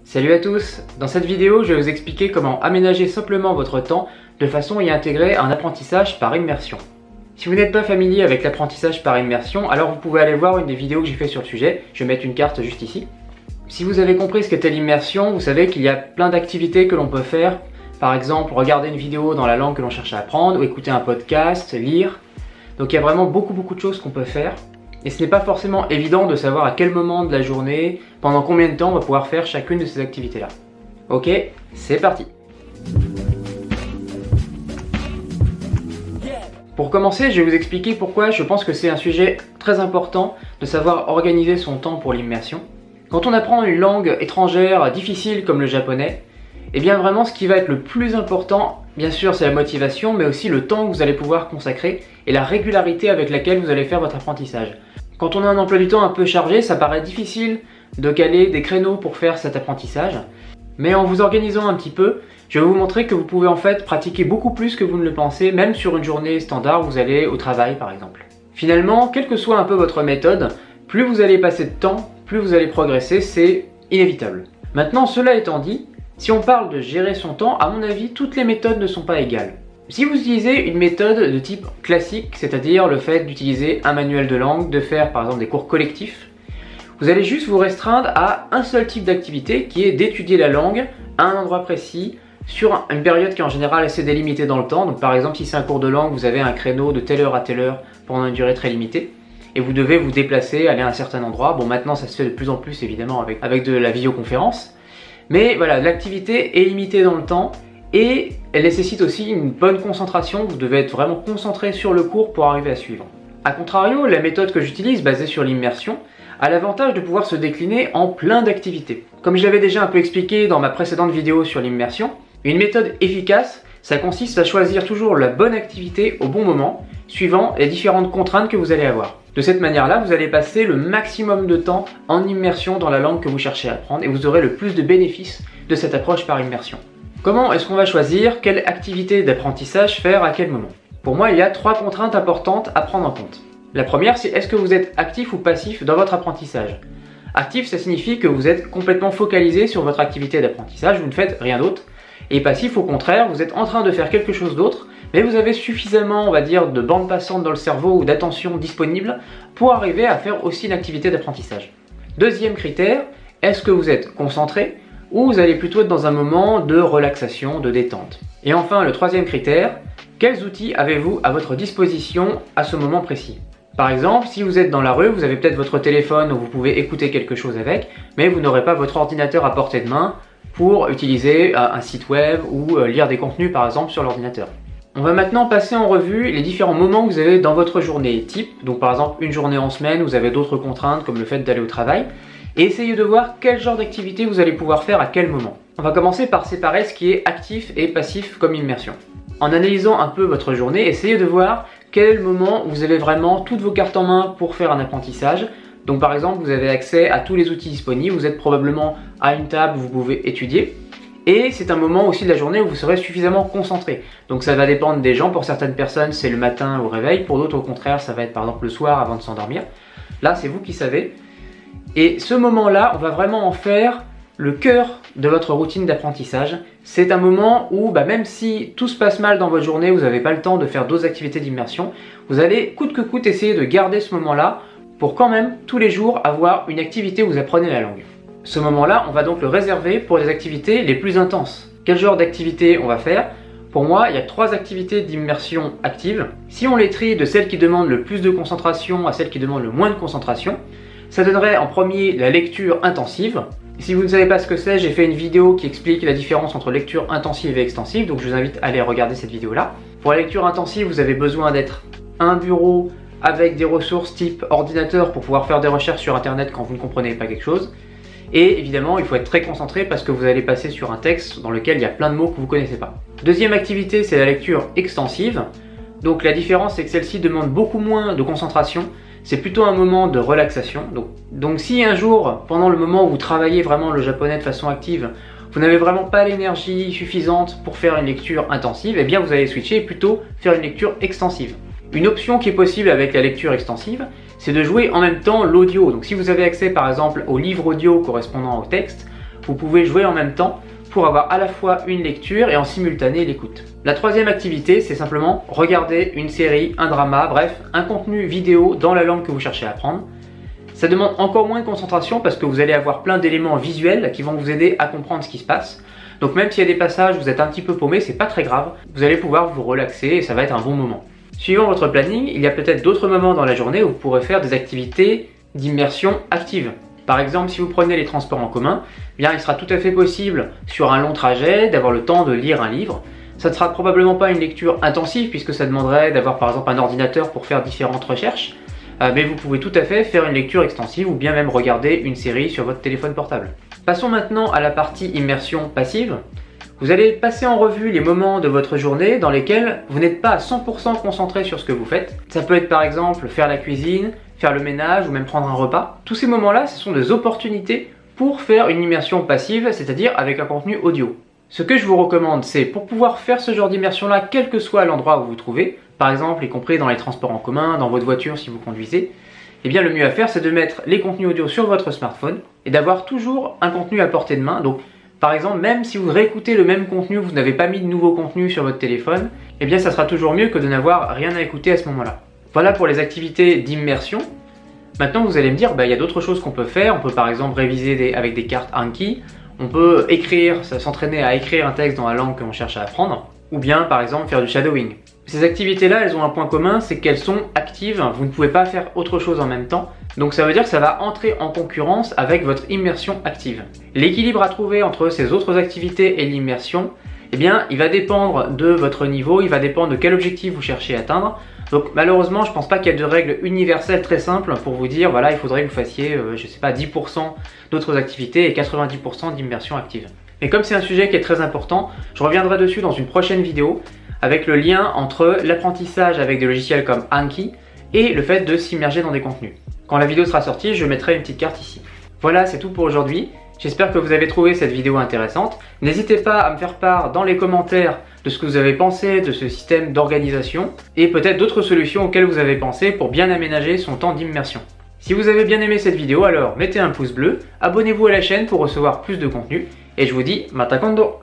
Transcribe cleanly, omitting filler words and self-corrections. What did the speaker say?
Salut à tous! Dans cette vidéo, je vais vous expliquer comment aménager simplement votre temps de façon à y intégrer un apprentissage par immersion. Si vous n'êtes pas familier avec l'apprentissage par immersion, alors vous pouvez aller voir une des vidéos que j'ai fait sur le sujet. Je vais mettre une carte juste ici. Si vous avez compris ce qu'était l'immersion, vous savez qu'il y a plein d'activités que l'on peut faire. Par exemple, regarder une vidéo dans la langue que l'on cherche à apprendre, ou écouter un podcast, lire. Donc il y a vraiment beaucoup de choses qu'on peut faire. Et ce n'est pas forcément évident de savoir à quel moment de la journée, pendant combien de temps on va pouvoir faire chacune de ces activités-là. Ok, c'est parti! Pour commencer, je vais vous expliquer pourquoi je pense que c'est un sujet très important de savoir organiser son temps pour l'immersion. Quand on apprend une langue étrangère difficile comme le japonais, et bien vraiment ce qui va être le plus important, bien sûr c'est la motivation, mais aussi le temps que vous allez pouvoir consacrer et la régularité avec laquelle vous allez faire votre apprentissage. Quand on a un emploi du temps un peu chargé, ça paraît difficile de caler des créneaux pour faire cet apprentissage. Mais en vous organisant un petit peu, je vais vous montrer que vous pouvez en fait pratiquer beaucoup plus que vous ne le pensez, même sur une journée standard où vous allez au travail par exemple. Finalement, quelle que soit un peu votre méthode, plus vous allez passer de temps, plus vous allez progresser, c'est inévitable. Maintenant, cela étant dit, si on parle de gérer son temps, à mon avis, toutes les méthodes ne sont pas égales. Si vous utilisez une méthode de type classique, c'est-à-dire le fait d'utiliser un manuel de langue, de faire par exemple des cours collectifs, vous allez juste vous restreindre à un seul type d'activité qui est d'étudier la langue à un endroit précis, sur une période qui en général est assez délimitée dans le temps. Donc par exemple, si c'est un cours de langue, vous avez un créneau de telle heure à telle heure pendant une durée très limitée. Et vous devez vous déplacer, aller à un certain endroit. Bon, maintenant ça se fait de plus en plus évidemment avec de la visioconférence. Mais voilà, l'activité est limitée dans le temps. Et elle nécessite aussi une bonne concentration, vous devez être vraiment concentré sur le cours pour arriver à suivre. A contrario, la méthode que j'utilise, basée sur l'immersion, a l'avantage de pouvoir se décliner en plein d'activités. Comme je l'avais déjà un peu expliqué dans ma précédente vidéo sur l'immersion, une méthode efficace, ça consiste à choisir toujours la bonne activité au bon moment, suivant les différentes contraintes que vous allez avoir. De cette manière-là, vous allez passer le maximum de temps en immersion dans la langue que vous cherchez à apprendre et vous aurez le plus de bénéfices de cette approche par immersion. Comment est-ce qu'on va choisir quelle activité d'apprentissage faire à quel moment? Pour moi, il y a 3 contraintes importantes à prendre en compte. La première, c'est est-ce que vous êtes actif ou passif dans votre apprentissage? Actif, ça signifie que vous êtes complètement focalisé sur votre activité d'apprentissage, vous ne faites rien d'autre. Et passif, au contraire, vous êtes en train de faire quelque chose d'autre, mais vous avez suffisamment, on va dire, de bande passante dans le cerveau ou d'attention disponible pour arriver à faire aussi une activité d'apprentissage. Deuxième critère, est-ce que vous êtes concentré ou vous allez plutôt être dans un moment de relaxation, de détente. Et enfin, le troisième critère, quels outils avez-vous à votre disposition à ce moment précis? Par exemple, si vous êtes dans la rue, vous avez peut-être votre téléphone où vous pouvez écouter quelque chose avec, mais vous n'aurez pas votre ordinateur à portée de main pour utiliser un site web ou lire des contenus par exemple sur l'ordinateur. On va maintenant passer en revue les différents moments que vous avez dans votre journée type. Donc par exemple, une journée en semaine, vous avez d'autres contraintes comme le fait d'aller au travail. Et essayez de voir quel genre d'activité vous allez pouvoir faire à quel moment. On va commencer par séparer ce qui est actif et passif comme immersion. En analysant un peu votre journée, essayez de voir quel moment vous avez vraiment toutes vos cartes en main pour faire un apprentissage. Donc par exemple, vous avez accès à tous les outils disponibles, vous êtes probablement à une table où vous pouvez étudier. Et c'est un moment aussi de la journée où vous serez suffisamment concentré. Donc ça va dépendre des gens, pour certaines personnes c'est le matin au réveil, pour d'autres au contraire ça va être par exemple le soir avant de s'endormir. Là c'est vous qui savez. Et ce moment-là, on va vraiment en faire le cœur de votre routine d'apprentissage. C'est un moment où, même si tout se passe mal dans votre journée, vous n'avez pas le temps de faire d'autres activités d'immersion, vous allez coûte que coûte essayer de garder ce moment-là pour quand même tous les jours avoir une activité où vous apprenez la langue. Ce moment-là, on va donc le réserver pour les activités les plus intenses. Quel genre d'activité on va faire? Pour moi, il y a 3 activités d'immersion active. Si on les trie de celles qui demandent le plus de concentration à celles qui demandent le moins de concentration, ça donnerait en premier la lecture intensive. Si vous ne savez pas ce que c'est, j'ai fait une vidéo qui explique la différence entre lecture intensive et extensive, donc je vous invite à aller regarder cette vidéo-là. Pour la lecture intensive, vous avez besoin d'être à un bureau avec des ressources type ordinateur pour pouvoir faire des recherches sur internet quand vous ne comprenez pas quelque chose. Et évidemment, il faut être très concentré parce que vous allez passer sur un texte dans lequel il y a plein de mots que vous ne connaissez pas. Deuxième activité, c'est la lecture extensive. Donc la différence, c'est que celle-ci demande beaucoup moins de concentration. C'est plutôt un moment de relaxation. Donc si un jour, pendant le moment où vous travaillez vraiment le japonais de façon active, vous n'avez vraiment pas l'énergie suffisante pour faire une lecture intensive, eh bien vous allez switcher et plutôt faire une lecture extensive. Une option qui est possible avec la lecture extensive, c'est de jouer en même temps l'audio. Donc si vous avez accès par exemple au livre audio correspondant au texte, vous pouvez jouer en même temps pour avoir à la fois une lecture et en simultané l'écoute. La troisième activité, c'est simplement regarder une série, un drama, bref, un contenu vidéo dans la langue que vous cherchez à apprendre. Ça demande encore moins de concentration parce que vous allez avoir plein d'éléments visuels qui vont vous aider à comprendre ce qui se passe. Donc même s'il y a des passages où vous êtes un petit peu paumé, c'est pas très grave, vous allez pouvoir vous relaxer et ça va être un bon moment. Suivant votre planning, il y a peut-être d'autres moments dans la journée où vous pourrez faire des activités d'immersion active. Par exemple, si vous prenez les transports en commun, bien, il sera tout à fait possible sur un long trajet d'avoir le temps de lire un livre. Ça ne sera probablement pas une lecture intensive puisque ça demanderait d'avoir par exemple un ordinateur pour faire différentes recherches. Mais vous pouvez tout à fait faire une lecture extensive ou bien même regarder une série sur votre téléphone portable. Passons maintenant à la partie immersion passive. Vous allez passer en revue les moments de votre journée dans lesquels vous n'êtes pas à 100% concentré sur ce que vous faites. Ça peut être par exemple faire la cuisine, faire le ménage ou même prendre un repas. Tous ces moments-là, ce sont des opportunités pour faire une immersion passive, c'est-à-dire avec un contenu audio. Ce que je vous recommande, c'est pour pouvoir faire ce genre d'immersion-là, quel que soit l'endroit où vous vous trouvez, par exemple, y compris dans les transports en commun, dans votre voiture si vous conduisez, eh bien le mieux à faire, c'est de mettre les contenus audio sur votre smartphone et d'avoir toujours un contenu à portée de main. Donc, par exemple, même si vous réécoutez le même contenu, vous n'avez pas mis de nouveau contenu sur votre téléphone, eh bien ça sera toujours mieux que de n'avoir rien à écouter à ce moment-là. Voilà pour les activités d'immersion. Maintenant, vous allez me dire, il y a d'autres choses qu'on peut faire. On peut par exemple réviser avec des cartes Anki. On peut écrire, s'entraîner à écrire un texte dans la langue que l'on cherche à apprendre. Ou bien, par exemple, faire du shadowing. Ces activités-là, elles ont un point commun, c'est qu'elles sont actives. Vous ne pouvez pas faire autre chose en même temps. Donc ça veut dire que ça va entrer en concurrence avec votre immersion active. L'équilibre à trouver entre ces autres activités et l'immersion, eh bien, il va dépendre de votre niveau, il va dépendre de quel objectif vous cherchez à atteindre. Donc malheureusement, je ne pense pas qu'il y ait de règles universelles très simples pour vous dire, voilà, il faudrait que vous fassiez, je sais pas, 10% d'autres activités et 90% d'immersion active. Mais comme c'est un sujet qui est très important, je reviendrai dessus dans une prochaine vidéo avec le lien entre l'apprentissage avec des logiciels comme Anki et le fait de s'immerger dans des contenus. Quand la vidéo sera sortie, je mettrai une petite carte ici. Voilà, c'est tout pour aujourd'hui. J'espère que vous avez trouvé cette vidéo intéressante. N'hésitez pas à me faire part dans les commentaires de ce que vous avez pensé de ce système d'organisation et peut-être d'autres solutions auxquelles vous avez pensé pour bien aménager son temps d'immersion. Si vous avez bien aimé cette vidéo, alors mettez un pouce bleu, abonnez-vous à la chaîne pour recevoir plus de contenu et je vous dis mata kondo!